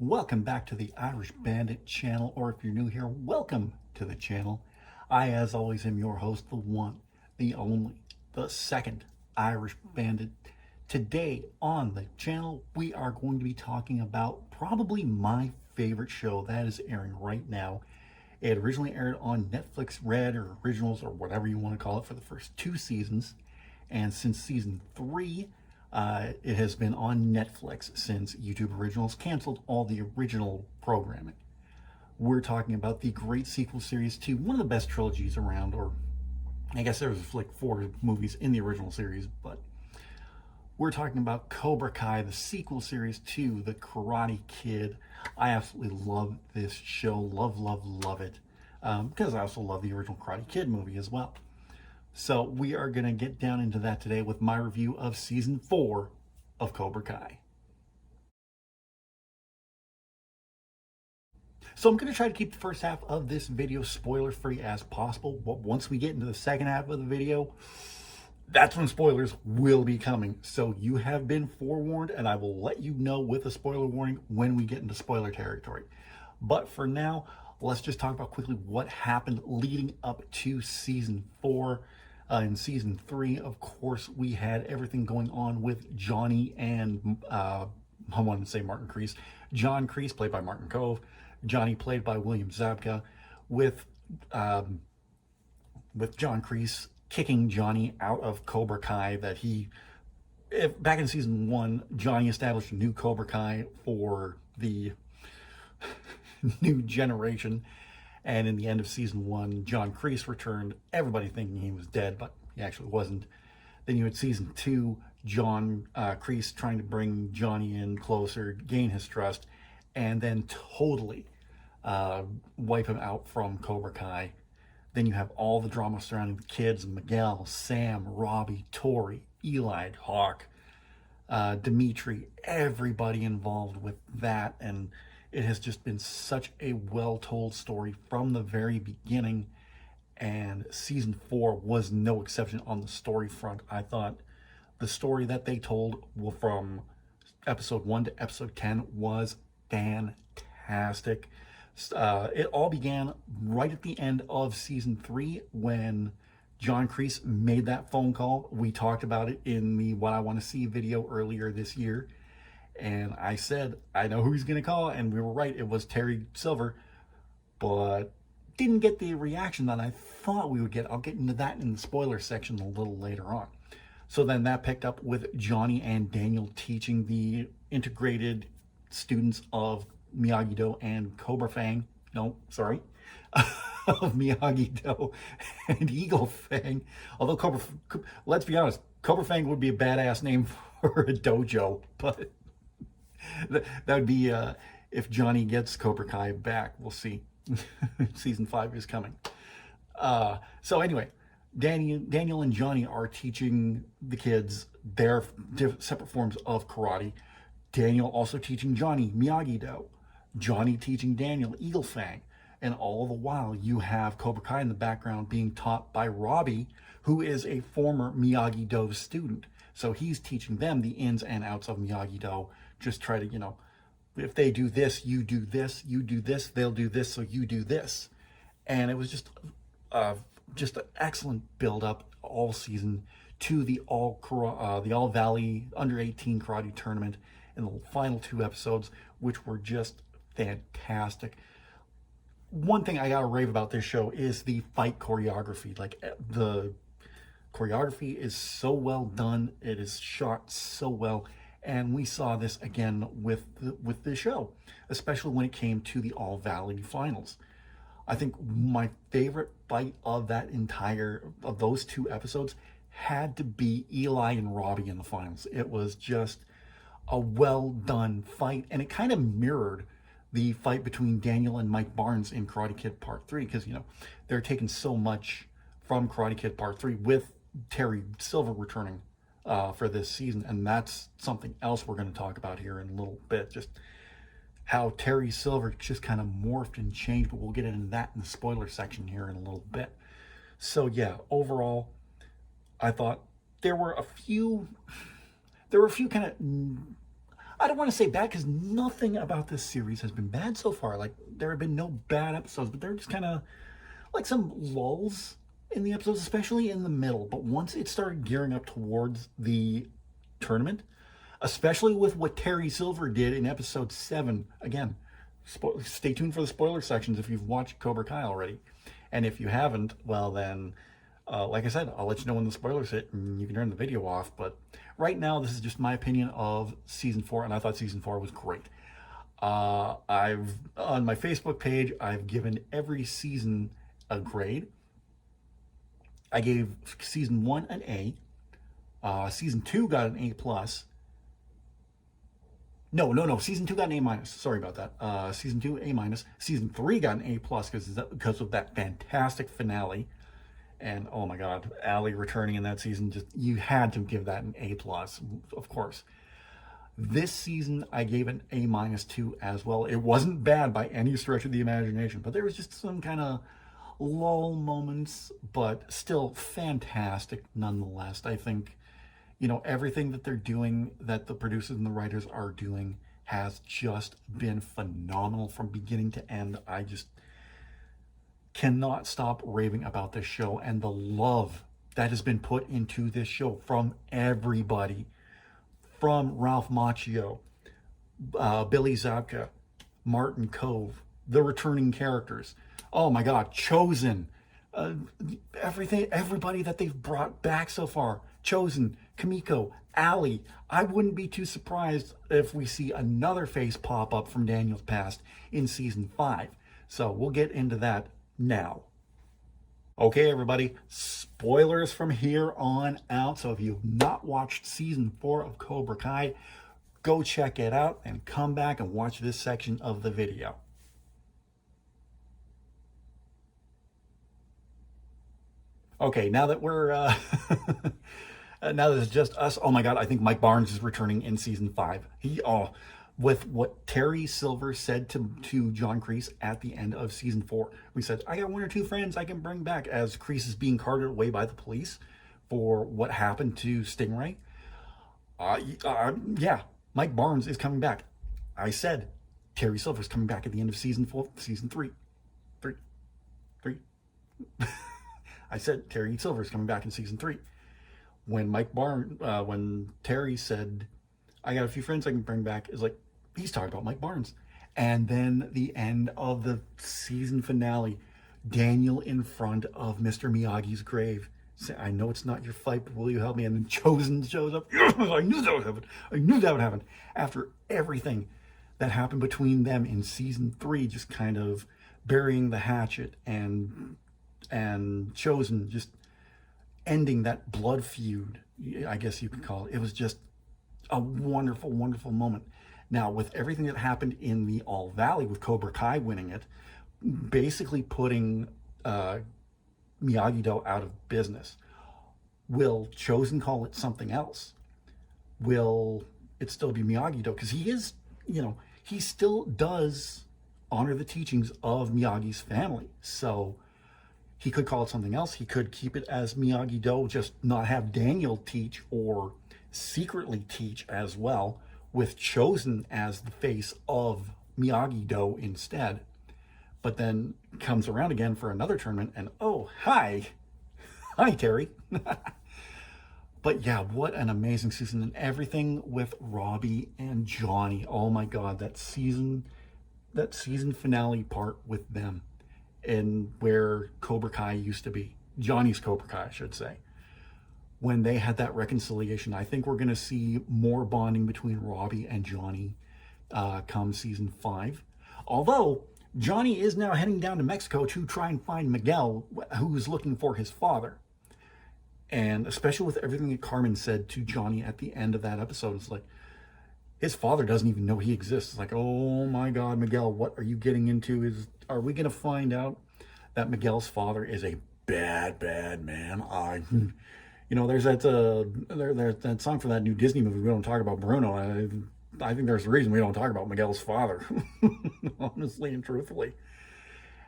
Welcome back to the Irish Bandit channel, or if you're new here, welcome to the channel. I, as always, am your host, the one, the only, the second Irish Bandit. Today on the channel, we are going to be talking about probably my favorite show that is airing right now. It originally aired on Netflix Red or Originals or whatever you want to call it for the first 2 seasons. And since season 3, it has been on Netflix since YouTube Originals canceled all the original programming. We're talking about the great sequel series to one of the best trilogies around, or I guess there was like 4 movies in the original series, but we're talking about Cobra Kai, the sequel series to The Karate Kid. I absolutely love this show, love it, because I also love the original Karate Kid movie as well. So we are going to get down into that today with my review of season 4 of Cobra Kai. So I'm going to try to keep the first half of this video spoiler free as possible, but once we get into the second half of the video, that's when spoilers will be coming. So you have been forewarned, and I will let you know with a spoiler warning when we get into spoiler territory. But for now, let's just talk about quickly what happened leading up to season 4. In season 3, of course, we had everything going on with Johnny and I wanted to say Martin Kreese. John Kreese, played by Martin Kove. Johnny, played by William Zabka, with John Kreese kicking Johnny out of Cobra Kai. Back in season 1, Johnny established a new Cobra Kai for the new generation. And in the end of season 1, John Kreese returned, everybody thinking he was dead, but he actually wasn't. Then you had season 2, John Kreese trying to bring Johnny in closer, gain his trust, and then totally wipe him out from Cobra Kai. Then you have all the drama surrounding the kids: Miguel, Sam, Robbie, Tori, Eli, Hawk, Dimitri, everybody involved with that. And it has just been such a well-told story from the very beginning, and season 4 was no exception on the story front. I thought the story that they told from episode 1 to episode 10 was fantastic. It all began right at the end of season 3 when John Kreese made that phone call. We talked about it in the What I Want to See video earlier this year. And I said, I know who he's going to call. And we were right. It was Terry Silver. But didn't get the reaction that I thought we would get. I'll get into that in the spoiler section a little later on. So then that picked up with Johnny and Daniel teaching the integrated students of Miyagi-Do and Cobra Fang. No, sorry. Of Miyagi-Do and Eagle Fang. Although let's be honest, Cobra Fang would be a badass name for a dojo, but that would be if Johnny gets Cobra Kai back. We'll see. Season 5 is coming. So anyway, Daniel and Johnny are teaching the kids their separate forms of karate. Daniel also teaching Johnny Miyagi-Do. Johnny teaching Daniel Eagle Fang. And all the while, you have Cobra Kai in the background being taught by Robbie, who is a former Miyagi-Do student. So he's teaching them the ins and outs of Miyagi-Do. Just try to, if they do this, you do this, you do this, they'll do this, so you do this. And it was just an excellent build-up all season to the All Valley Under 18 Karate Tournament in the final 2 episodes, which were just fantastic. One thing I gotta rave about this show is the fight choreography. Like, the choreography is so well done. It is shot so well. And we saw this again with the show, especially when it came to the All Valley finals. I think my favorite fight of those 2 episodes had to be Eli and Robbie in the finals. It was just a well done fight, and it kind of mirrored the fight between Daniel and Mike Barnes in Karate Kid Part 3, because they're taking so much from Karate Kid Part 3 with Terry Silver returning for this season. And that's something else we're going to talk about here in a little bit, just how Terry Silver just kind of morphed and changed, but we'll get into that in the spoiler section here in a little bit. So yeah, overall, I thought there were a few kind of I don't want to say bad because nothing about this series has been bad so far. Like, there have been no bad episodes, but they're just kind of like some lulls in the episodes, especially in the middle. But once it started gearing up towards the tournament, especially with what Terry Silver did in episode 7, again, stay tuned for the spoiler sections if you've watched Cobra Kai already. And if you haven't, well then, like I said, I'll let you know when the spoilers hit and you can turn the video off. But right now, this is just my opinion of season 4, and I thought season 4 was great. I've on my Facebook page, I've given every season a grade. I gave season 1 an A. Season 2 got an A plus. No. Season 2 got an A minus. Sorry about that. Season 2 A minus. Season 3 got an A plus because of that fantastic finale. And oh my God, Allie returning in that season, just you had to give that an A plus, of course. This season, I gave an A minus 2 as well. It wasn't bad by any stretch of the imagination, but there was just some kind of lull moments, but still fantastic nonetheless. I think, everything that they're doing, that the producers and the writers are doing, has just been phenomenal from beginning to end. I just cannot stop raving about this show and the love that has been put into this show from everybody, from Ralph Macchio, Billy Zabka, Martin Kove, the returning characters. Oh my God, Chosen, everybody that they've brought back so far. Chosen, Kamiko, Allie. I wouldn't be too surprised if we see another face pop up from Daniel's past in season 5. So we'll get into that now. Okay, everybody, spoilers from here on out. So if you've not watched season 4 of Cobra Kai, go check it out and come back and watch this section of the video. Okay, now that we're now that it's just us, oh my God, I think Mike Barnes is returning in season 5. With what Terry Silver said to John Kreese at the end of season 4. We said, I got 1 or 2 friends I can bring back, as Kreese is being carted away by the police for what happened to Stingray. Yeah, Mike Barnes is coming back. I said Terry Silver's coming back at the end of season 3. I said Terry Silver's coming back in season 3. When Terry said, I got a few friends I can bring back, is like, he's talking about Mike Barnes. And then the end of the season finale, Daniel in front of Mr. Miyagi's grave, say, I know it's not your fight, but will you help me? And then Chosen shows up. I knew that would happen. I knew that would happen. After everything that happened between them in season 3, just kind of burying the hatchet, and Chosen just ending that blood feud, I guess you could call it. It was just a wonderful, wonderful moment. Now, with everything that happened in the All Valley, with Cobra Kai winning it, basically putting Miyagi-Do out of business, will Chosen call it something else? Will it still be Miyagi-Do? Because he is, he still does honor the teachings of Miyagi's family. So he could call it something else. He could keep it as Miyagi-Do, just not have Daniel teach, or secretly teach as well, with Chosen as the face of Miyagi-Do instead. But then comes around again for another tournament, and oh, hi Terry. But yeah, what an amazing season, and everything with Robbie and Johnny. Oh my God, that season finale part with them, and where Cobra Kai used to be, Johnny's Cobra Kai, I should say. When they had that reconciliation, I think we're going to see more bonding between Robbie and Johnny come season 5. Although Johnny is now heading down to Mexico to try and find Miguel, who is looking for his father. And especially with everything that Carmen said to Johnny at the end of that episode, it's like, his father doesn't even know he exists. It's like, oh my God, Miguel, what are you getting into? Are we going to find out that Miguel's father is a bad, bad man? There's that song for that new Disney movie, We Don't Talk About Bruno. I think there's a reason we don't talk about Miguel's father, honestly and truthfully.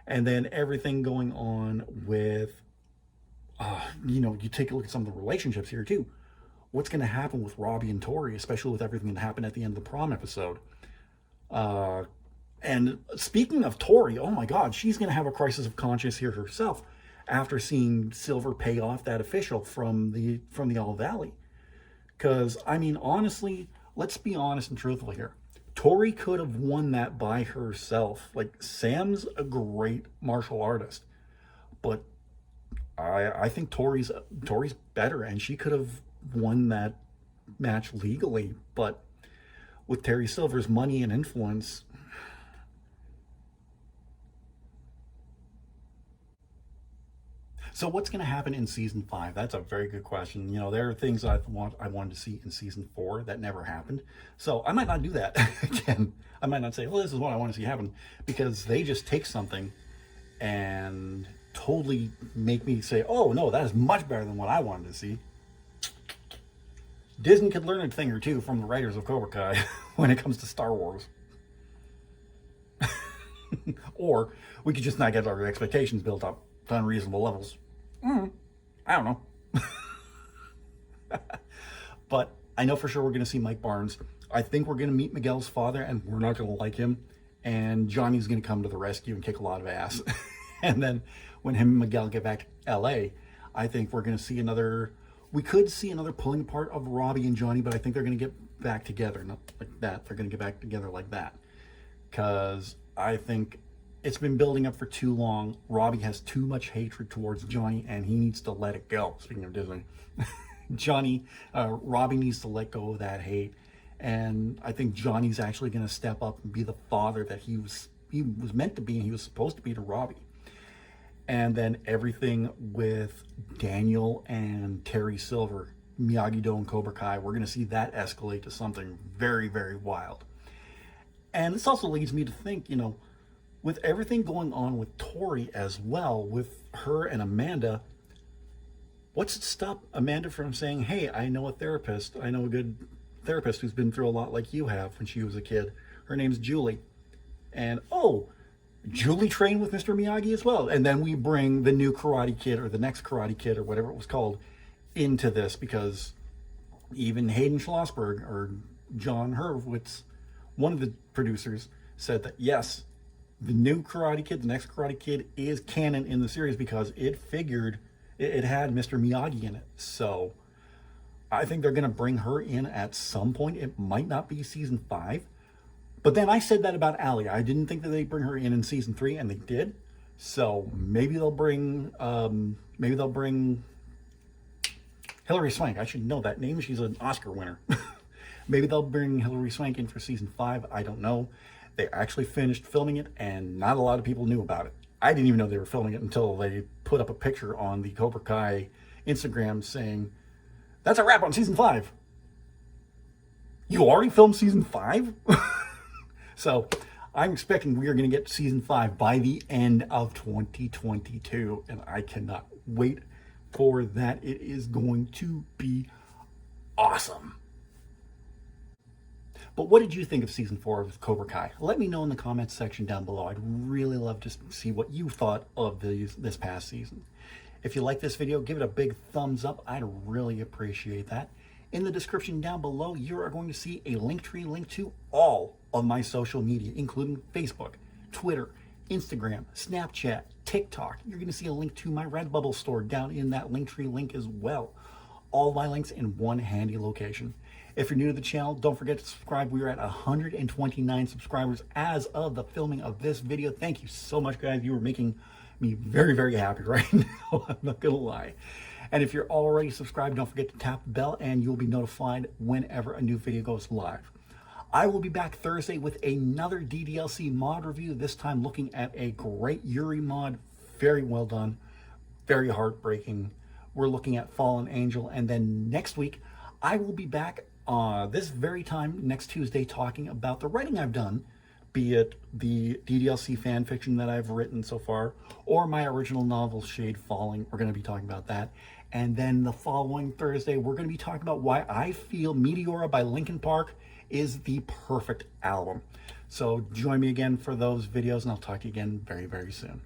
And then everything going on with, you take a look at some of the relationships here too. what's going to happen with Robbie and Tori, especially with everything that happened at the end of the prom episode. And speaking of Tori, oh my God, she's going to have a crisis of conscience here herself after seeing Silver pay off that official from the All Valley. Because, I mean, honestly, let's be honest and truthful here. Tori could have won that by herself. Like, Sam's a great martial artist, but I think Tori's better, and she could have won that match legally. But with Terry Silver's money and influence, so what's going to happen in season 5? That's a very good question. You know, there are things I wanted to see in season 4 that never happened. So I might not do that again. I might not say, well, this is what I want to see happen, because they just take something and totally make me say, oh no, that is much better than what I wanted to see. Disney could learn a thing or two from the writers of Cobra Kai when it comes to Star Wars. Or we could just not get our expectations built up to unreasonable levels. I don't know. But I know for sure we're going to see Mike Barnes. I think we're going to meet Miguel's father, and we're not going to like him. And Johnny's going to come to the rescue and kick a lot of ass. And then when him and Miguel get back to LA, I think we're going to see we could see another pulling apart of Robbie and Johnny, but I think they're going to get back together. Not like that. They're going to get back together like that. Because I think it's been building up for too long. Robbie has too much hatred towards Johnny, and he needs to let it go. Speaking of Disney, Robbie needs to let go of that hate. And I think Johnny's actually going to step up and be the father that he was meant to be, and he was supposed to be to Robbie. And then everything with Daniel and Terry Silver, Miyagi-Do and Cobra Kai, we're going to see that escalate to something very, very wild. And this also leads me to think, you know, with everything going on with Tori as well, with her and Amanda, what's to stop Amanda from saying, hey, I know a therapist. I know a good therapist who's been through a lot like you have when she was a kid. Her name's Julie. And, oh, Julie trained with Mr. Miyagi as well. And then we bring the new Karate Kid, or the next Karate Kid, or whatever it was called, into this, because even Hayden Schlossberg or John Hurwitz, one of the producers, said that yes, the new Karate Kid, the next Karate Kid, is canon in the series because it had Mr. Miyagi in it. So I think they're going to bring her in at some point. It might not be season 5. But then I said that about Allie. I didn't think that they'd bring her in season 3, and they did. So maybe they'll bring Hilary Swank. I should know that name. She's an Oscar winner. Maybe they'll bring Hilary Swank in for season 5. I don't know. They actually finished filming it, and not a lot of people knew about it. I didn't even know they were filming it until they put up a picture on the Cobra Kai Instagram saying, that's a wrap on season 5. You already filmed season 5? So I'm expecting we are going to get season 5 by the end of 2022, and I cannot wait for that. It is going to be awesome. But what did you think of season 4 of Cobra Kai? Let me know in the comments section down below. I'd really love to see what you thought of this past season. If you like this video, give it a big thumbs up. I'd really appreciate that. In the description down below, you are going to see a Linktree link to all of my social media, including Facebook, Twitter, Instagram, Snapchat, TikTok. You're going to see a link to my Redbubble store down in that Linktree link as well. All my links in one handy location. If you're new to the channel, don't forget to subscribe. We are at 129 subscribers as of the filming of this video. Thank you so much, guys. You are making me very, very happy right now. I'm not going to lie. And if you're already subscribed, don't forget to tap the bell and you'll be notified whenever a new video goes live. I will be back Thursday with another DDLC mod review, this time looking at a great Yuri mod. Very well done, very heartbreaking. We're looking at Fallen Angel, and then next week I will be back this very time next Tuesday talking about the writing I've done, be it the DDLC fan fiction that I've written so far, or my original novel, Shade Falling. We're going to be talking about that. And then the following Thursday, we're going to be talking about why I feel Meteora by Linkin Park is the perfect album. So join me again for those videos, and I'll talk to you again very, very soon.